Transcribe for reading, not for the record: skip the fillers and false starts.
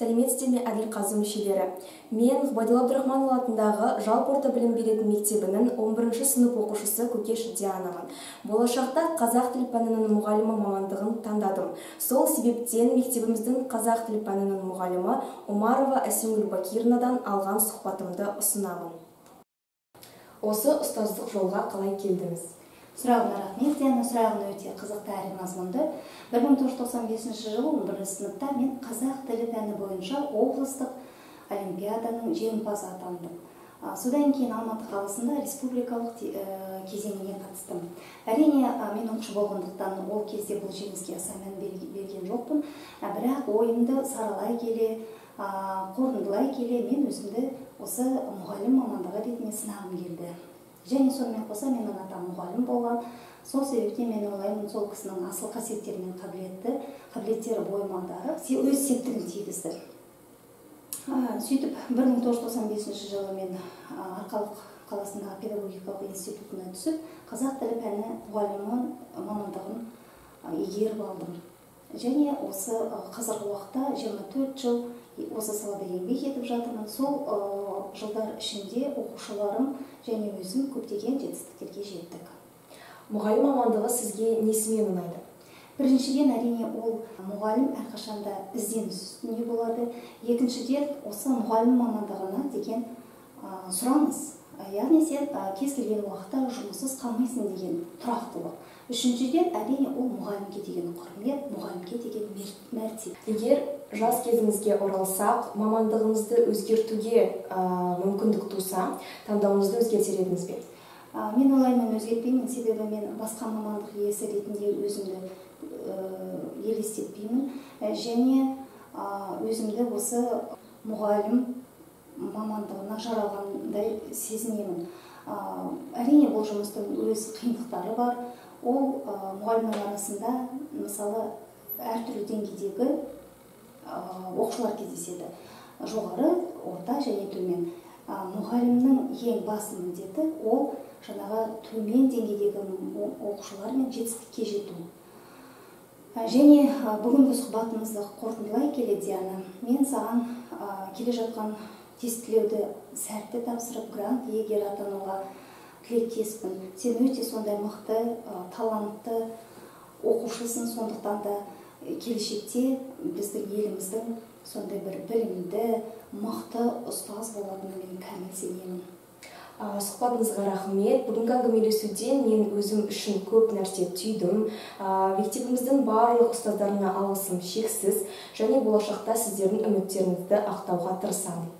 Сәлеметсіздер ме, Әділқазы мүшелері. Мен Ғұбайдолла Абдурахманұлы атындағы жалпы орта білім беретін мектебінің 11 сынып оқушысы Көкеш Дианамын. Болашақта қазақ тілі пәнінің мұғалімі мамандығын таңдадым. Сол себептен мектебіміздің қазақ тілі пәнінің мұғалімі Омарова Әсемгүл Бакирнадан алған сұхбатымды ұсынамын. Осы ұстаздық жолға қалай келдіңіз? Сұрағына рахмет. Диана, сұрағын өте қызықты әрі мазмұнды. 1995 жылы 11 сыныпта мен қазақ тілі пәні бойынша облыстық олимпиаданың жеңімпазы атандым. Содан кейін Алматы қаласында республикалық кезеңіне қатыстым. Әрине, мен оқушы болғандықтан ол кезде бұл жеңіске аса мән берген жоқпын. Бірақ ойымды саралай келе, қорытындылай келе, мен өзімді осы мұғалім мамандығы ретінде сынағым келді. Және сонымен қоса менің атам мұғалім болған. Сол себептен мен ойлаймын, сол кісінің асыл қасиеттері мен қабілеттері бойымдағы өз септігін тигізді. Сөйтіп 1995 жылы мен Арқалық қаласындағы педагогикалық институтына түсіп, қазақ тілі пәні мұғалімі мамандығын игеріп алдым. Және осы қазіргі уақытта 24 жыл осы салада еңбек етіп жатырмын. Сол жылдар ішінде оқушыларым және өзім көптеген жетістіктерге жеттік. Мұғалім мамандығы сізге несімен ұнайды? Біріншіден, әрине, ол мұғалім әрқашанда ізденіс үстінде болады. Екіншіден, осы мұғалім мамандығына деген сұраныс. Яғни сен кез келген уақытта жұмыссыз қалмайсың деген тұрақтылық. Үшіншіден, әрине, ол мұғалімге деген құрмет, мұғалімге деген мәртебе. Егер жас кезіңізге оралсақ, мамандығыңызды өзгертуге мүмкіндік туса, таңдауыңызды өзгертер едіңіз бе? Мен ойлаймын, өзгертпеймін, себебі мен басқа мамандық иесі ретінде өзімді елестетпеймін. Және өзімді осы мұғалім мамандығына жаралғандай сезінемін. Әрине, бұл жұмыстың өз қиындықтары бар. Ол мұғалімнің арасында, мысалы, әртүрлі деңгейдегі оқушылар кездеседі. Жоғары, орта және төмен. Мұғалімнің ең басты міндеті ол жаңағы төмен деңгейдегі оқушылармен жетістікке жету. Және бүгінгі сұхбатымызды қорытындылай келе, Диана, мен саған келе жатқан тестілеуді сәтті тапсырып, грант иегері атануға тілектеспін. Сен өте сондай мықты, талантты оқушысың, сондықтан да келешекте біздің еліміздің сондай бір білімді, мықты ұстаз болатынына мен кәміл сенемін. Сұхбатыңызға рахмет. Бүгінгі әңгімелесуден мен өзім үшін көп нәрсе түйдім. Мектебіміздің барлық ұстаздарына алғысым шексіз, және болашақта сіздердің үміттеріңізді ақтауға тырысамын.